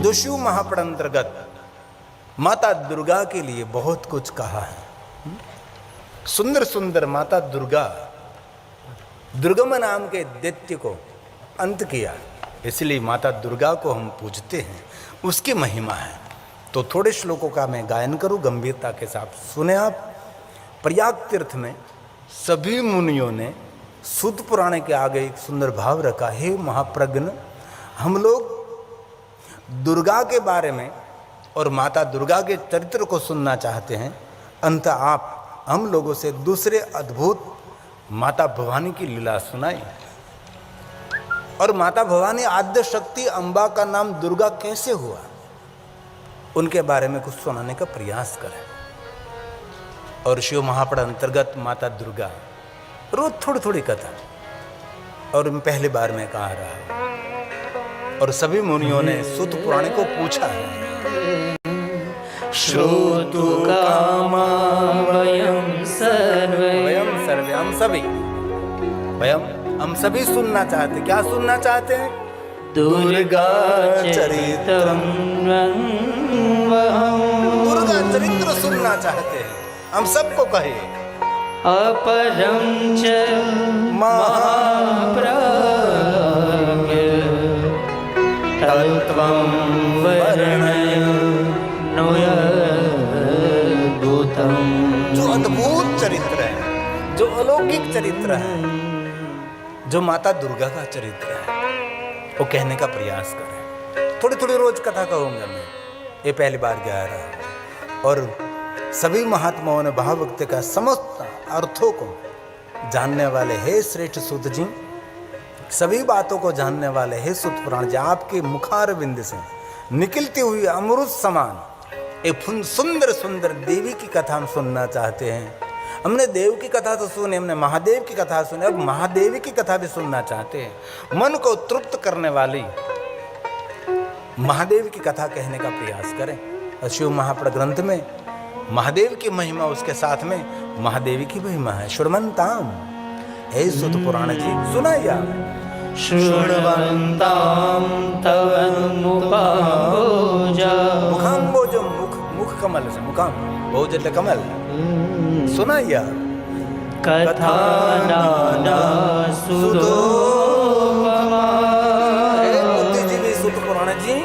दुष्यु महापड़ अंतर्गत माता दुर्गा के लिए बहुत कुछ कहा है। सुंदर सुंदर माता दुर्गा, दुर्गम नाम के दैत्य को अंत किया, इसलिए माता दुर्गा को हम पूजते हैं, उसकी महिमा है। तो थोड़े श्लोकों का मैं गायन करूं, गंभीरता के साथ सुने आप। प्रयाग तीर्थ में सभी मुनियों ने सूत पुराण के आगे एक सुंदर भाव रखा, हे महाप्रज्ञ, हम लोग दुर्गा के बारे में और माता दुर्गा के चरित्र को सुनना चाहते हैं, अंत आप हम लोगों से दूसरे अद्भुत माता भवानी की लीला सुनाई। और माता भवानी आद्य शक्ति अम्बा का नाम दुर्गा कैसे हुआ, उनके बारे में कुछ सुनाने का प्रयास करें। और शिव महापड़ अंतर्गत माता दुर्गा, रोज थोड़ी थोड़ी कथा, और पहली बार मैं कहा रहा, और सभी मुनियों ने सूत पुराण को पूछा है। श्रोतु कामा वयं सर्वे, हम सभी सुनना चाहते, क्या सुनना चाहते हैं? दुर्गा चरित्रम, दुर्गा चरित्र सुनना चाहते हैं, हम सबको कहे। अपरं च महाप्रज्ञ तत्त्वं वर्णय नोऽद्भुतं। जो अद्भुत चरित्र है, जो अलौकिक चरित्र है, जो माता दुर्गा का चरित्र है, वो कहने का प्रयास करें। थोड़ी थोड़ी रोज कथा कहूँगा मैं, ये पहली बार गा रहा हूँ। और सभी महात्माओं ने भावभक्ति का समस्त अर्थों को जानने वाले हे श्रेष्ठ सूत जी, सभी बातों को जानने वाले हे सूत पुराण जी, आपके मुखारविंद से निकलती हुई अमृत समान एक सुंदर सुंदर देवी की कथा हम सुनना चाहते हैं। हमने देव की कथा तो सुनी, हमने महादेव की कथा सुनी, अब महादेवी की कथा भी सुनना चाहते हैं। मन को तृप्त करने वाली महादेव की कथा कहने का प्रयास करें। और शिव महापड़ ग्रंथ में महादेव की महिमा, उसके साथ में महादेवी की महिमा है। श्रवणताम, हे सूत पुराण जी सुनाइए। श्रवणताम तव मुखाम्बोजा, मुखाम्बोज मुख कमल से, मुखाम भोज कमल, सुनाइए। कथा नाना सुदोपमा, बुद्धिजीवी सूत पुराण जी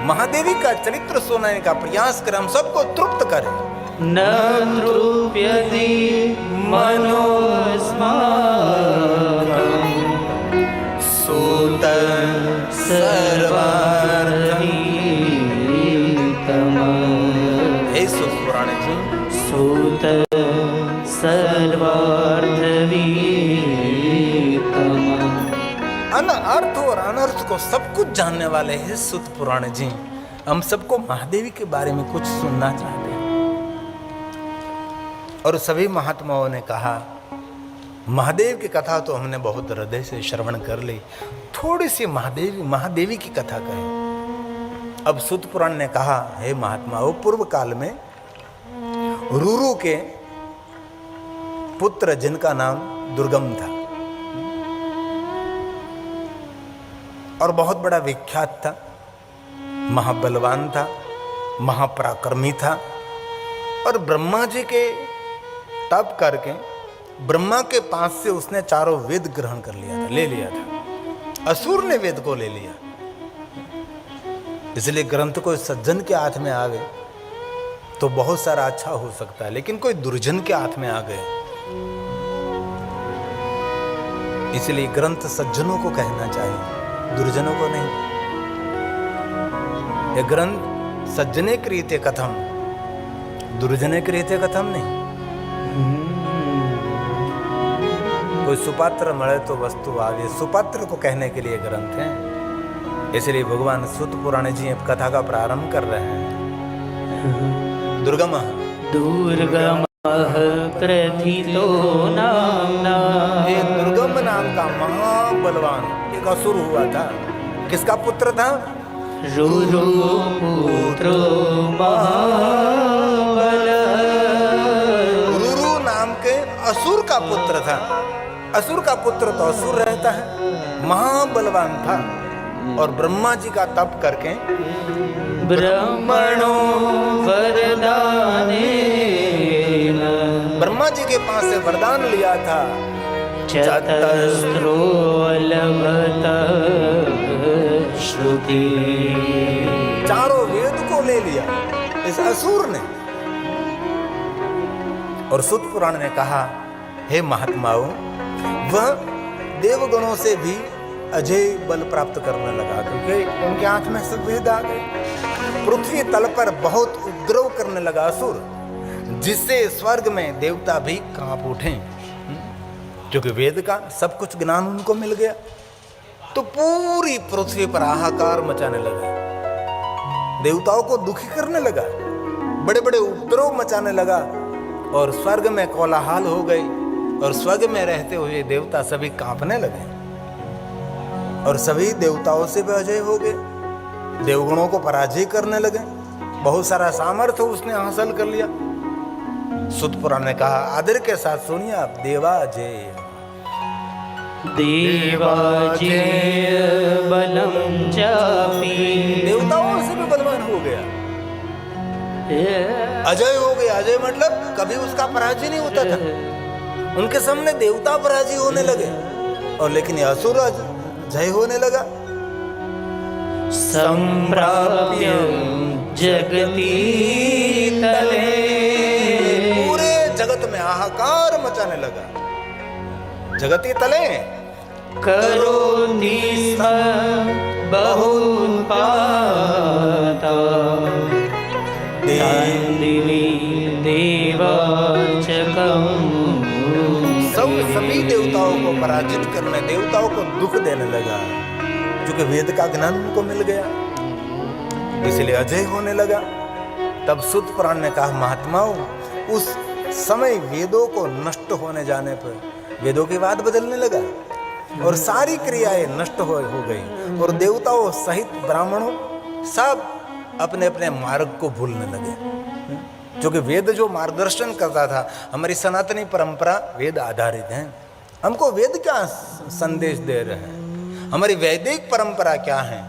महादेवी का चरित्र सुनाने का प्रयास करें, हम सबको तृप्त करें। न तृप्यति मनोस्माकं सूत सर्वार्थहितम्। हे सूत पुराण जी, सूत सर्वार्थहितम्। अनर्थ और अनर्थ को सब कुछ जानने वाले हैं सूत पुराण जी, हम सबको महादेवी के बारे में कुछ सुनना चाहते हैं। और सभी महात्माओं ने कहा, महादेव की कथा तो हमने बहुत हृदय से श्रवण कर ली, थोड़ी सी महादेवी की कथा कहें। अब सूत पुराण ने कहा, हे महात्मा, वो पूर्व काल में रुरु के पुत्र जिनका नाम दुर्गम था और बहुत बड़ा विख्यात था, महाबलवान था, महापराक्रमी था, और ब्रह्मा जी के तप करके ब्रह्मा के पास से उसने चारों वेद ग्रहण कर लिया था, ले लिया था। असुर ने वेद को ले लिया, इसलिए ग्रंथ कोई सज्जन के हाथ में आ गए तो बहुत सारा अच्छा हो सकता है, लेकिन कोई दुर्जन के हाथ में आ गए, इसलिए ग्रंथ सज्जनों को कहना चाहिए, दुर्जनों को नहीं। ये ग्रंथ सज्जने क्रियते कथम, दुर्जने क्रियते कथम नहीं। कोई सुपात्र मरे तो वस्तु आवे, सुपात्र को कहने के लिए ग्रंथ है। इसलिए भगवान सूत पुराण जी अब कथा का प्रारंभ कर रहे हैं। दुर्गम दुर्गम प्रथितो नामना, ये दुर्गम नाम का महाबलवान एक असुर हुआ था। किसका पुत्र था? रुरु पुत्रो महाबल। रुरु नाम के असुर का पुत्र था। असुर का पुत्र तो असुर रहता है, महाबलवान था। और ब्रह्मा जी का तप करके ब्रह्मणो वरदानेन ब्रह्मा जी के पास से वरदान लिया था। चतस्रो लभत श्रुति। चारों वेद को ले लिया इस असुर ने। और सूत पुराण ने कहा, हे महात्माओं, वह देवगणों से भी अजय बल प्राप्त करने लगा, क्योंकि उनके हाथ में सब वेद आ गए। पृथ्वी तल पर बहुत उपद्रव करने लगा असुर, जिससे स्वर्ग में देवता भी कांप उठे, क्योंकि वेद का सब कुछ ज्ञान उनको मिल गया। तो पूरी पृथ्वी पर हाहाकार मचाने लगा, देवताओं को दुखी करने लगा, बड़े बड़े उपद्रव मचाने लगा, और स्वर्ग में कोलाहल हो गई, और स्वर्ग में रहते हुए देवता सभी कांपने लगे, और सभी देवताओं से भी अजय हो गए, देवगणों को पराजय करने लगे। बहुत सारा सामर्थ्य उसने हासिल कर लिया। सूत पुराण ने कहा, आदर के साथ सुनिए आप, देवाजय। देवाजय बलम चापी। देवताओं से भी बलवान हो गया, अजय हो गया। अजय मतलब कभी उसका पराजय नहीं होता था। उनके सामने देवता पराजय होने लगे, और लेकिन ये असुर जय होने लगा। संप्राप्य जगती तले। पूरे जगत में हाहाकार मचाने लगा। जगती तले करोति स्म बहुत्पाता। दिवी देवाचकम्। सभी देवताओं को पराजित करने, देवताओं को दुख देने लगा, क्योंकि वेद का ज्ञान उनको मिल गया, इसलिए अजय होने लगा। तब सूत पुराण ने कहा, महात्माओं, उस समय वेदों को नष्ट होने जाने पर वेदों की बात बदलने लगा, और सारी क्रियाएं नष्ट हो गई, और देवताओं सहित ब्राह्मणों सब अपने अपने मार्ग को भूलने लगे। क्योंकि वेद जो मार्गदर्शन करता था, हमारी सनातनी परंपरा वेद आधारित है। हमको वेद क्या संदेश दे रहे हैं, हमारी वैदिक परंपरा क्या है।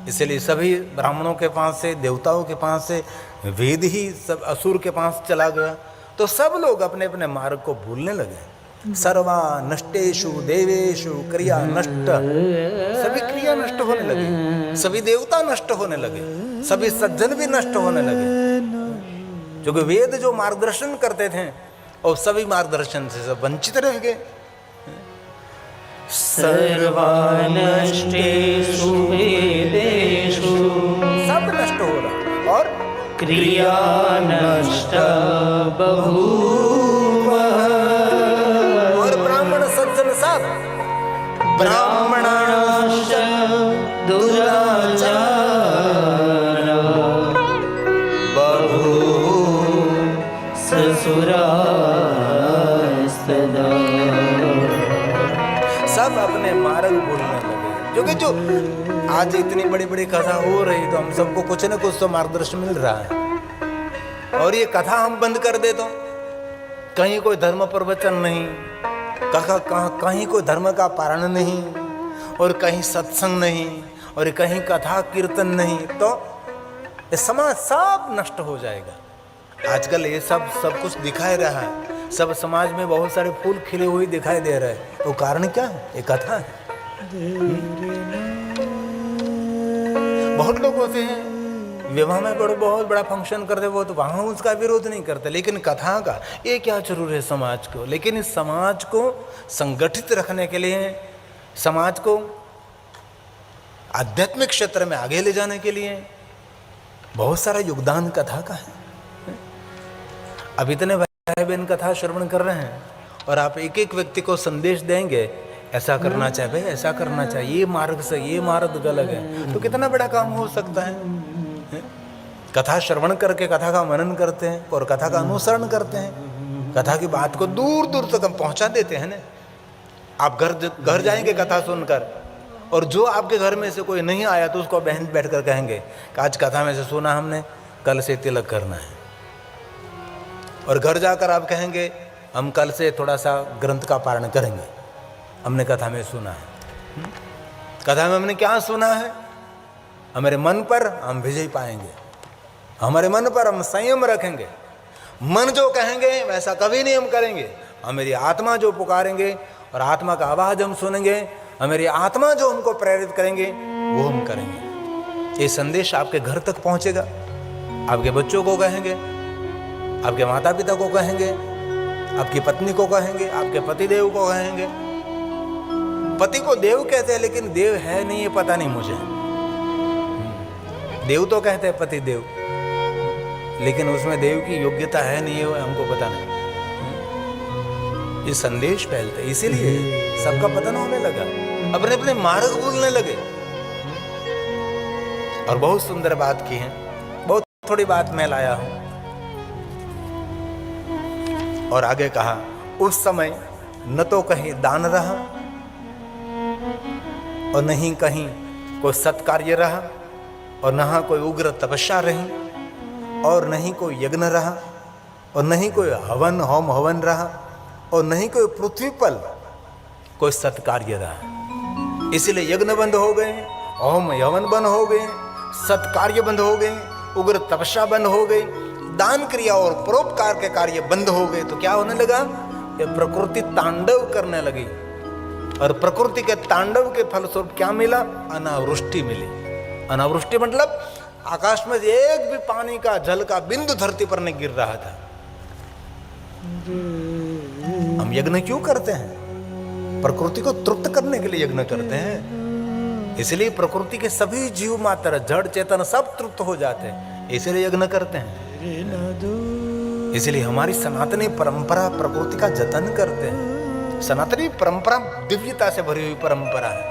इसलिए सभी ब्राह्मणों के पास से, देवताओं के पास से वेद ही सब असुर के पास चला गया, तो सब लोग अपने अपने मार्ग को भूलने लगे। सर्वा नष्टेषु देवेषु क्रिया नष्ट। सभी क्रिया नष्ट होने लगी, सभी देवता नष्ट होने लगे, सभी सज्जन भी नष्ट होने लगे, क्योंकि वेद जो मार्गदर्शन करते थे और सभी मार्गदर्शन से सब वंचित रह गए। सर्वानष्टेषु वेदेषु। सब नष्ट हो रहा, और क्रिया नष्ट बभूवः। और ब्राह्मण सज्जन सब ब्राह्मणाश्च दुराचारा बभूव ससुरास्तदा। सब अपने मार्ग भूलने लगे, क्योंकि जो आज इतनी बड़ी बड़ी कथा हो रही, तो हम सबको कुछ न कुछ तो मार्गदर्शन मिल रहा है, और ये कथा हम बंद कर दे तो कहीं कोई धर्म प्रवचन नहीं, कहीं कोई धर्म का पारण नहीं, और कहीं सत्संग नहीं, और कहीं कथा कीर्तन नहीं, तो ये समाज सब नष्ट हो जाएगा। आजकल ये सब कुछ दिखाई रहा है, सब समाज में बहुत सारे फूल खिले हुए दिखाई दे रहे हैं, वो कारण क्या है? ये कथा है। बहुत लोग होते हैं विवाह में बहुत बड़ा फंक्शन करते, वो तो वहाँ उसका विरोध नहीं करते, लेकिन कथा का ये क्या जरूर है समाज को। लेकिन इस समाज को संगठित रखने के लिए, समाज को आध्यात्मिक क्षेत्र में आगे ले जाने के लिए बहुत सारा योगदान कथा का है। अब इतने भाई बहन कथा श्रवण कर रहे हैं, और आप एक एक व्यक्ति को संदेश देंगे, ऐसा करना चाहिए भाई, ऐसा करना चाहिए, ये मार्ग से, ये मार्ग गलत है, तो कितना बड़ा काम हो सकता है। कथा श्रवण करके कथा का मनन करते हैं और कथा का अनुसरण करते हैं, कथा की बात को दूर दूर तक हम पहुंचा देते हैं ना। आप घर जाएंगे कथा सुनकर, और जो आपके घर में से कोई नहीं आया तो उसको बहन बैठ कर कहेंगे कि आज कथा में से सुना हमने, कल से तिलक करना है। और घर जाकर आप कहेंगे हम कल से थोड़ा सा ग्रंथ का पारण करेंगे, हमने कथा में सुना है। कथा में हमने क्या सुना है? हमारे मन पर हम विजय पाएंगे, हमारे मन पर हम संयम रखेंगे। मन जो कहेंगे वैसा कभी नहीं हम करेंगे। हमारी आत्मा जो पुकारेंगे और आत्मा का आवाज हम सुनेंगे, हमारी आत्मा जो हमको प्रेरित करेंगे वो हम करेंगे। ये संदेश आपके घर तक पहुंचेगा, आपके बच्चों को कहेंगे, आपके माता पिता को कहेंगे, आपकी पत्नी को कहेंगे, आपके पति देव को कहेंगे। पति को देव कहते हैं लेकिन देव है नहीं ये पता नहीं मुझे। देव तो कहते हैं पति देव, लेकिन उसमें देव की योग्यता है नहीं है हमको पता नहीं। ये संदेश फैलते, इसीलिए सबका पतन होने लगा, अपने अपने मार्ग भूलने लगे। और बहुत सुंदर बात की है, बहुत थोड़ी बात मैं लाया हूं। और आगे कहा, उस समय न तो कहीं दान रहा और नहीं कहीं कोई सत्कार्य रहा, और न कोई उग्र तपस्या रही, और नहीं कोई यज्ञ रहा, और नहीं कोई हवन होम हवन रहा, और नहीं कोई पृथ्वी पर कोई सत्कार्य रहा। इसलिए यज्ञ बंद हो गए, होम यवन बंद हो गए, सत्कार्य बंद हो गए, उग्र तपस्या बंद हो गई, दान क्रिया और परोपकार के कार्य बंद हो गए। तो क्या होने लगा, ये प्रकृति तांडव करने लगी। और प्रकृति के तांडव के फलस्वरूप क्या मिला, अनावृष्टि मिली। अनावृष्टि मतलब आकाश में एक भी पानी का जल का बिंदु धरती पर नहीं गिर रहा था। हम यज्ञ क्यों करते हैं, प्रकृति को तृप्त करने के लिए यज्ञ करते हैं। इसलिए प्रकृति के सभी जीव मात्र जड़ चेतन सब तृप्त हो जाते हैं, इसलिए यज्ञ करते हैं। इसलिए हमारी सनातनी परंपरा प्रकृति का जतन करते हैं। सनातनी परंपरा दिव्यता से भरी हुई परंपरा है,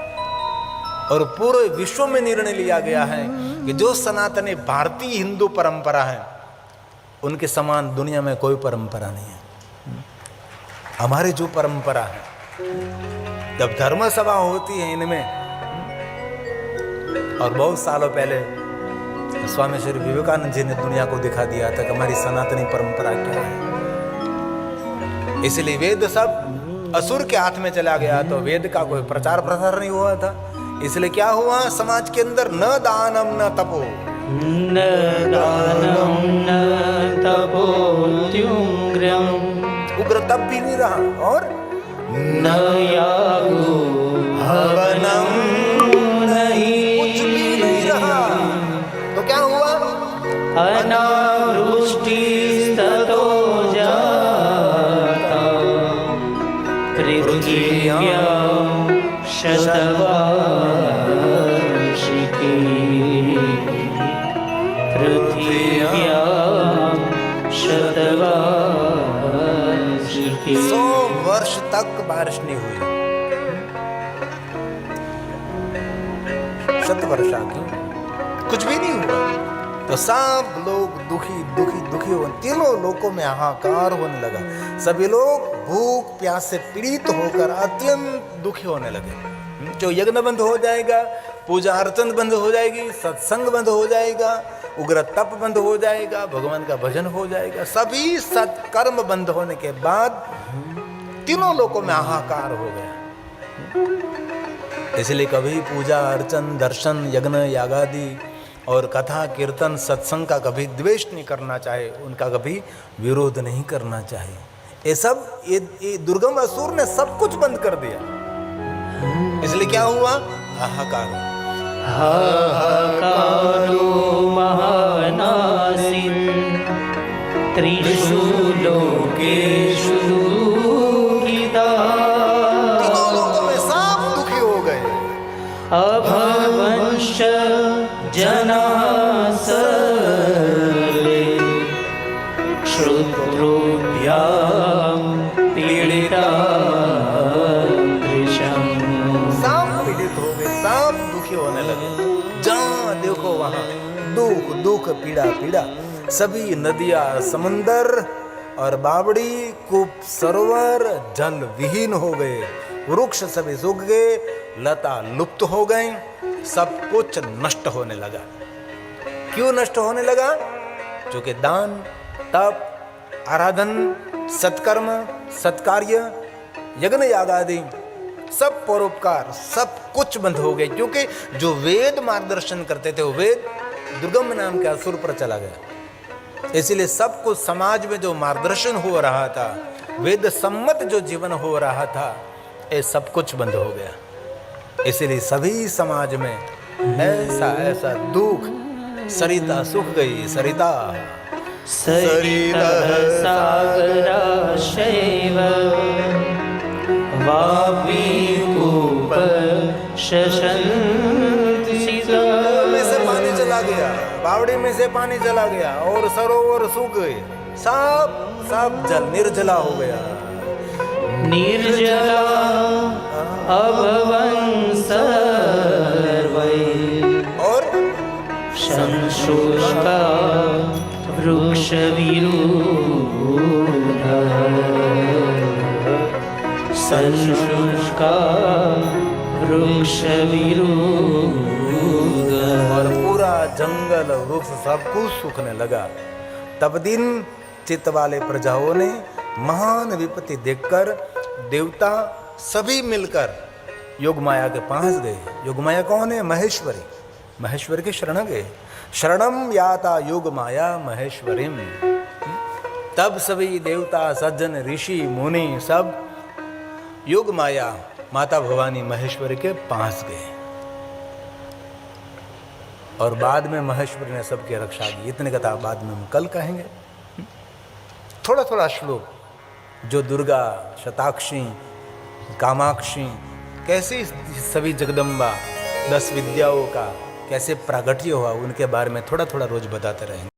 और पूरे विश्व में निर्णय लिया गया है कि जो सनातनी भारतीय हिंदू परंपरा है उनके समान दुनिया में कोई परंपरा नहीं है। हमारी जो परंपरा है, जब धर्म सभा होती है इनमें, और बहुत सालों पहले स्वामी श्री विवेकानंद जी ने दुनिया को दिखा दिया था कि हमारी सनातनी परंपरा क्या है। इसलिए वेद सब असुर के हाथ में चला गया, तो वेद का कोई प्रचार प्रसार नहीं हुआ था। इसलिए क्या हुआ समाज के अंदर, न दानम न तपो, न दानम न तपोत्युग्रम, उग्र तप भी नहीं रहा, और न यागो हवनम कुछ भी नहीं रहा। तो क्या हुआ, अनावृष्टि ततो जाता पृथिव्यां शतवार्षिकी, पृथिव्यां शतवार्षिकी। 100 वर्ष तक बारिश नहीं हुई। शतवर्षा की कुछ भी नहीं हुआ। तो सब लोग दुखी दुखी दुखी हो, तीनों लोकों में हाहाकार होने लगा। सभी लोग भूख प्यास से पीड़ित होकर अत्यंत दुखी होने लगे। जो यज्ञ बंद हो जाएगा, पूजा अर्चन बंद हो जाएगी, सत्संग बंद हो जाएगा, उग्र तप बंद हो जाएगा, भगवान का भजन हो जाएगा। सभी सत्कर्म बंद होने के बाद तीनों लोकों में हाहाकार हो गया। इसलिए कभी पूजा अर्चन दर्शन यज्ञ यागादि और कथा कीर्तन सत्संग का कभी द्वेष नहीं करना चाहिए, उनका कभी विरोध नहीं करना चाहिए। ये सब ये दुर्गम असुर ने सब कुछ बंद कर दिया। इसलिए क्या हुआ, हाहाकार। हाहाकारो महानासिन त्रिषु लोकेषु दुःखिता, तीनों लोगों में सब दुखी हो गए। अभवंश जनाः सर्वे क्षुद्रोभ्यां पीडिताः कृशम्। सब पीड़ित हो गए, सब दुखी होने लगे। जहाँ देखो वहाँ दुख दुख पीड़ा पीड़ा। सभी नदियाँ समंदर और बावड़ी कूप सरोवर जल विहीन हो गए। वृक्ष सभी सूख गए, लता लुप्त हो गए, सब कुछ नष्ट होने लगा। क्यों नष्ट होने लगा? क्योंकि दान तप आराधन सत्कर्म सत्कार्य यज्ञ याग आदि सब परोपकार, सब कुछ बंद हो गए, क्योंकि जो वेद मार्गदर्शन करते थे वो वेद दुर्गम नाम के असुर पर चला गया। इसीलिए सब कुछ समाज में जो मार्गदर्शन हो रहा था, वेद सम्मत जो जीवन हो रहा था, ये सब कुछ बंद हो गया। इसीलिए सभी समाज में ऐसा ऐसा दुख, सरिता सूख गई, सरिता सरितः सागराशैव वापी कूप शशंसिता। में से पानी चला गया, बावड़ी में से पानी चला गया और सरोवर सूख गए, सब जल निर्जला हो गया। निर्जला अभवन् सर्वै और संशुष्का वृक्षविरूढः संशुष्का वृक्षविरूढः। और पूरा जंगल वृक्ष सब कुछ सूखने लगा। तब दिन चित्त वाले प्रजाओं ने महान विपत्ति देखकर देवता सभी मिलकर योगमाया के पास गए। योगमाया कौन है? महेश्वरी। महेश्वर के शरण गए। शरणम याता योगमाया महेश्वरीम। तब सभी देवता, सज्जन, ऋषि, मुनि सब योगमाया माता भवानी महेश्वरी के पास गए और बाद में महेश्वरी ने सबकी रक्षा की। इतने कथा बाद में हम कल कहेंगे। थोड़ा थोड़ा श्लोक जो दुर्गा, शताक्षी, कामाक्षी कैसे सभी जगदम्बा 10 विद्याओं का कैसे प्रागट्य हुआ, उनके बारे में थोड़ा थोड़ा रोज बताते रहेंगे।